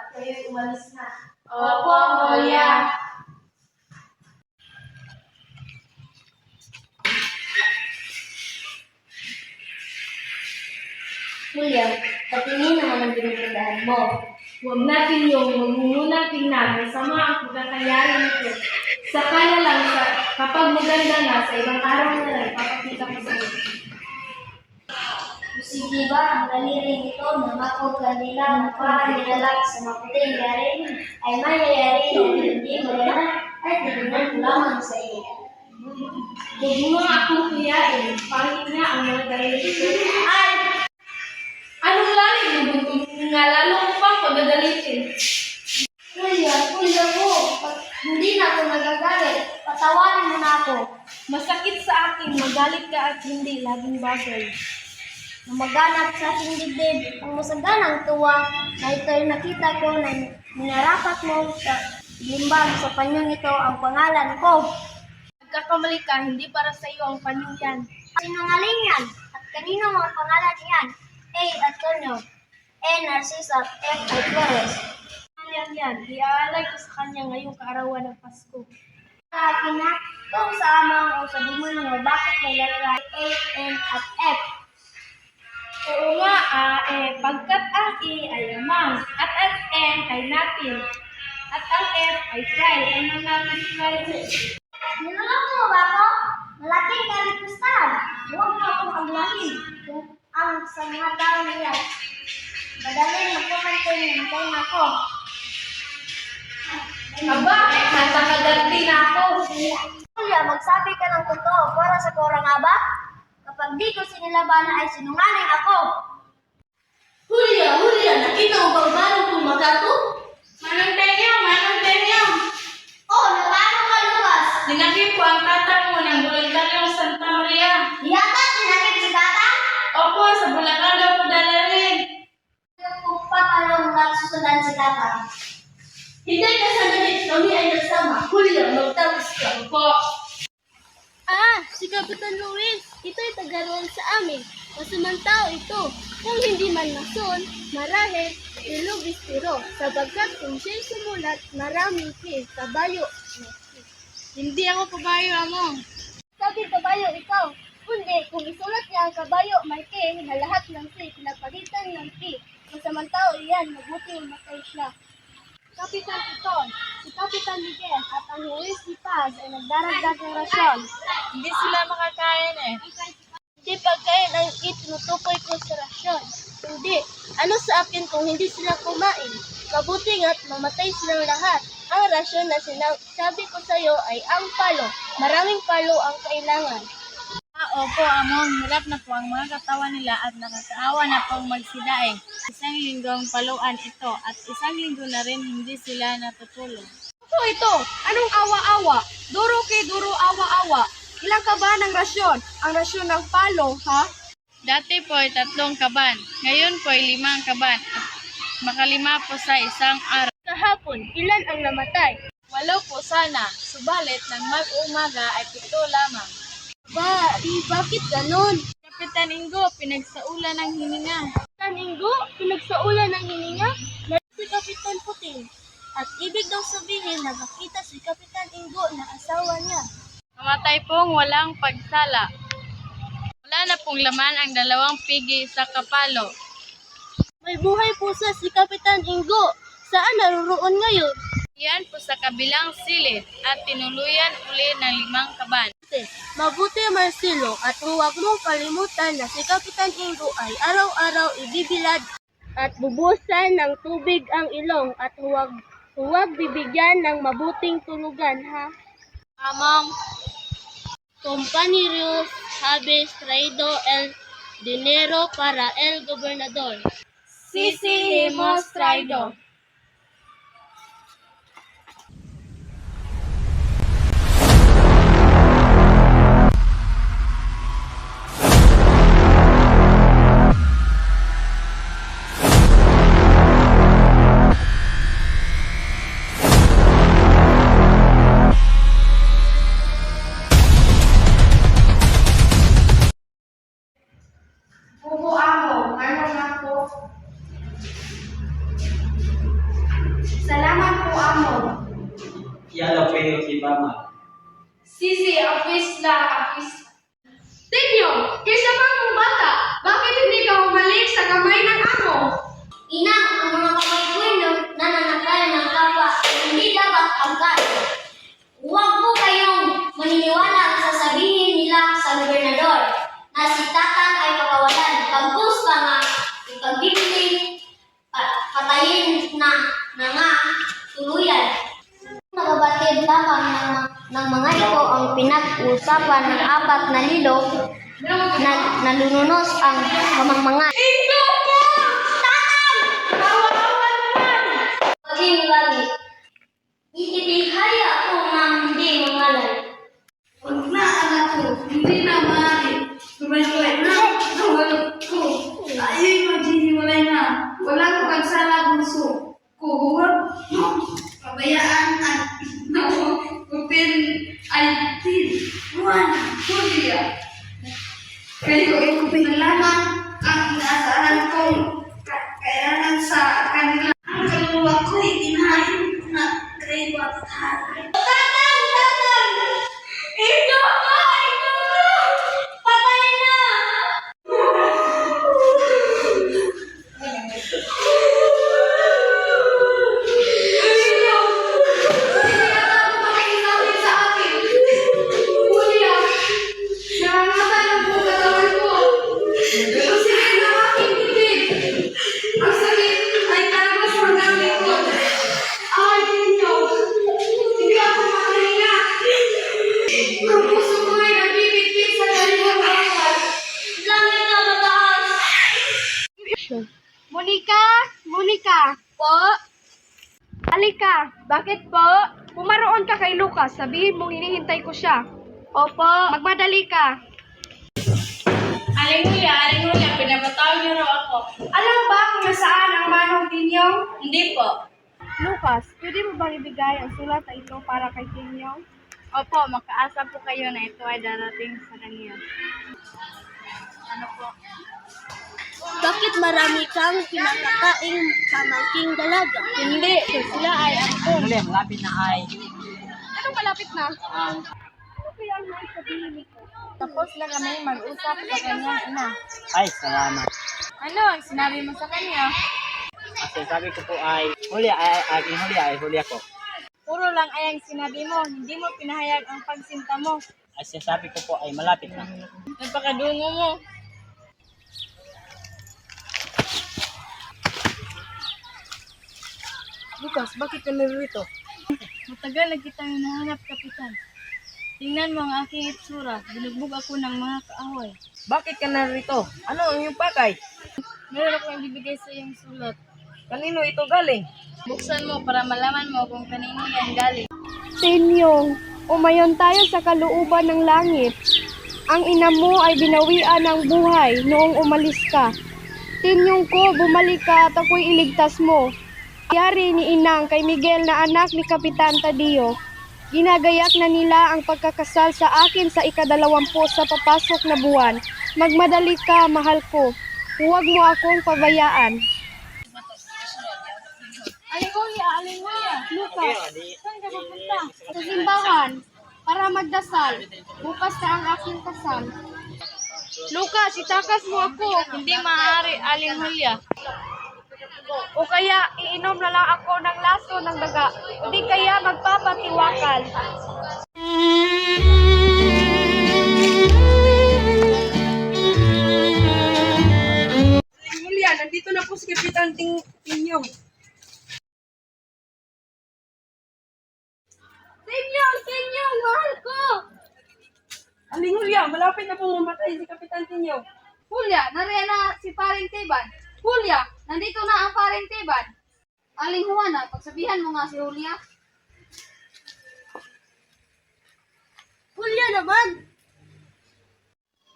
at kayo'y umalis na. Opo, Kuya. Kuya, patingin naman ang pinupuntahan mo. Huwag natin yung magmumuna tingnan masama ang pagkakayari nito. Saka na lang kapag maganda na sa ibang araw na lang, papakita ko sa iyo. Sige ba ang daliri nito na makog kanila na parang nilalak sa maputing garin ay mayayari na hindi maganda at titignan ko lamang sa iyo. Huwag mo nga akong kuyain. Pangit nga ang mga daliri ko. Ay! Anong lalim yung buntong nga lalo mo pang pagdadalitin? Kuya ko, hindi na ako nagagalit. Patawarin mo na ako. Masakit sa akin, magalit ka at hindi laging bagay. Na maganap sa aking dibdib ang masaganang tuwa na ito'y nakita ko na minarapat mo sa limbag sa panyong ito ang pangalan ko. Nagkakamali ka, hindi para sa iyo ang panyong yan. Sinungaling yan at kanino ang pangalan niyan? A. Antonio, E. Narcisa, F. Flores. Yan. Iaalay ko sa kanya ngayong kaarawan ng Pasko. Sa akin na, kung sa amang o sa demonyo, bakit may lalagay A, N at F? Oo nga, pagkat ang E ay amang, at ang N ay natin, at ang F ay file, ay natin file. Niloloko mo ba ako? Malaking kalipustan. Huwag mo akong aglahin kung ang sa mga tao nila. Madaling magkumantin ng tayo ako. Aba, nasakaganti na ako. Kuya, magsabi ka ng totoo para sa Korang nga ba? Kapag di ko sinilaban ay sinungaling ako. Hulya, nakita mo ba ang balong kong magato? Manong Tenyam. Oh, paano ka luwas? Dinakip ko ang tatang mo ng voluntaryong Santa Maria. Yata, sinakit si tata? Opo, sa Bulacan daw po dalawin. Kung paano nagsusundan si tata? Hindi ka sandali, kami ay nasama. Hulya, magtapos ka. Opo. Si Kapitan Luis, ito'y tagaroon sa amin. Masamang tao ito. Kung hindi man mason, marahil, ilog istiro. Sabagkat kung siya'y sumulat, maraming kabayo. Hindi ako kabayo, Among. Sabi kabayo ikaw. Kundi, kung isulat niya ang kabayo, may na lahat ng pinapalitan ng Masamang tao iyan, mabuti matay siya. Kapitan Piton, si Kapitan Miguel at ang Luis ni Paz ay nagdaragdag ng rasyon. Hindi sila makakain eh. Hindi pagkain ang itinutukoy ko sa rasyon. Hindi. Ano sa akin kung hindi sila kumain? Mabuti nga't mamatay silang lahat. Ang rasyon na sinasabi ko sa iyo ay ang palo. Maraming palo ang kailangan. Opo, Among. Hirap na po ang mga katawan nila at nakakaawa na pong magsidaing. Isang linggong paluan ito at isang linggo na rin hindi sila natutulog. Ito? Anong awa-awa? Duro kay duro awa-awa. Ilang ka ba ng rasyon? Ang rasyon ng palo, ha? Dati po ay 3 kaban. Ngayon po ay 5 kaban. At makalima po sa isang araw. Kahapon, ilan ang namatay? 8 po sana. Subalit ng mag-umaga ay 7 lamang. Bakit ganon? Kapitan Ingo, pinagsaulan ng hininga. Kapitan Ingo, pinagsaulan ng hininga? Meron si Kapitan Puting. At ibig daw sabihin na nakita si Kapitan Ingo na asawa niya. Namatay pong walang pagsala. Wala na pong laman ang 2 pigi sa kapalo. May buhay po si Kapitan Ingo. Saan naroon ngayon? Yan po sa kabilang silid at tinuluyan uli ng 5 kaban. Mabuti Marcelo at huwag mong kalimutan na si Kapitan Ingo ay araw-araw ibibilad at bubusan ng tubig ang ilong at huwag bibigyan ng mabuting tulugan, ha? Among, Compañeros, habes traído el dinero para el gobernador. Sisi hemos traído. Bubo ako. Ano nga po? si Mama. Sisi, apis na, apis. Tinyo, kaysa bang mong bata, bakit hindi ka humalik sa kamay ng amo? Inang, ang mga kamay ko'y nananakay ng kapwa ay hindi dapat angkat. Huwag po kayong maniniwala ang sasabihin nila sa gobernador na si Tatang ay pakawalan. Pagkus pa nga, ipagbibili, patayin na nga tuluyan. Nagabatid lamang ng mga ito ang pinag-uusapan ng 4 na lilo na nalununos ang kamangmangan. Lagi, iibigay ako ng hindi mangalay. Huwag na, anak ko, hindi na maaari. Tuloy-tuloy na, nawalot ko. Tayo'y maghihiwalay na. Wala ko kagsala bunso. Kuhuwag mo, pabayaan at kupin ay Juan Julia. Kayo ay kupinalaman ang inaasahan kong kakayanan sa kanila. Ang kaluluwa ko'y inahin na kay Wathara. Ito ka! Patay na! Langit na mataas! Monica! Monica! Po? Halika! Bakit po? Pumaroon ka kay Lucas. Sabihin mong hinihintay ko siya. Opo. Magmadali ka. Aling Julia, pinapatawag niyo raw ako. Alam ba kung nasaan ang manong Tinyong? Hindi po. Lucas, pwede mo bang ibigay ang sulat na ito para kay Tinyong? Opo, makaasa po kayo na ito ay darating sa kanya. Ano po? Bakit marami kang pinakakaing pamangking dalaga? Hindi, sila ay ampon. Malapit na ay. Anong malapit na? Ano kaya ang may sabihin nito? Tapos na kami mag-usap sa kanyang ina. Ay, salamat. Ano ang sinabi mo sa kanya? Kasi sabi ko po ay, Julia, aking Julia, ay Julia ko. Puro lang ay ang sinabi mo, hindi mo pinahayag ang pagsinta mo. Ay, sabi ko po ay malapit na. Nagpakadungo mo. Lucas, bakit ka narito? Matagal na kitang hinahanap, Kapitan. Tingnan mo ang aking itsura. Binugbog ako ng mga kaaway. Bakit ka narito? Ano ang iyong pakay? Meron akong ibibigay sa iyong sulat. Kanino ito galing? Buksan mo para malaman mo kung kanino yan galing. Tinyong, umayon tayo sa kalooban ng langit. Ang ina mo ay binawian ng buhay noong umalis ka. Tinyong ko, bumalik ka at ako'y iligtas mo. Yari ni Inang kay Miguel na anak ni Kapitan Tadio. Ginagayak na nila ang pagkakasal sa akin sa ika-20 sa papasok na buwan. Magmadali ka, mahal ko. Huwag mo akong pabayaan. Aling Julia. Lucas, Saan ka pupunta? sa simbahan para magdasal. Bukas na ang aking kasal. Lucas, itakas mo ako. Hindi maaari, Aling Julia. O kaya iinom na lang ako ng laso ng daga. Hindi kaya magpapatiwakal. Julia, nandito na po si Kapitan Tinyong. Tinyong, mahal ko! Aling Julia, malapit na pong mamatay si Kapitan Tinyong. Julia, nariyan na si Paring Teban. Julia, nandito na ang Paring Teban. Aling Juana, pagsabihan mo nga si Julia. Julia naman!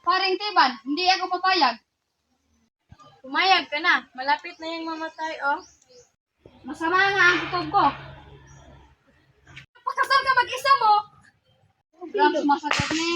Paring Teban, hindi ako papayag. Pumayag ka na. Malapit na yung mamatay, oh. Masama nga ang kutob ko. Pakasal ka mag-isa mo! Grabe, sumasakit ni.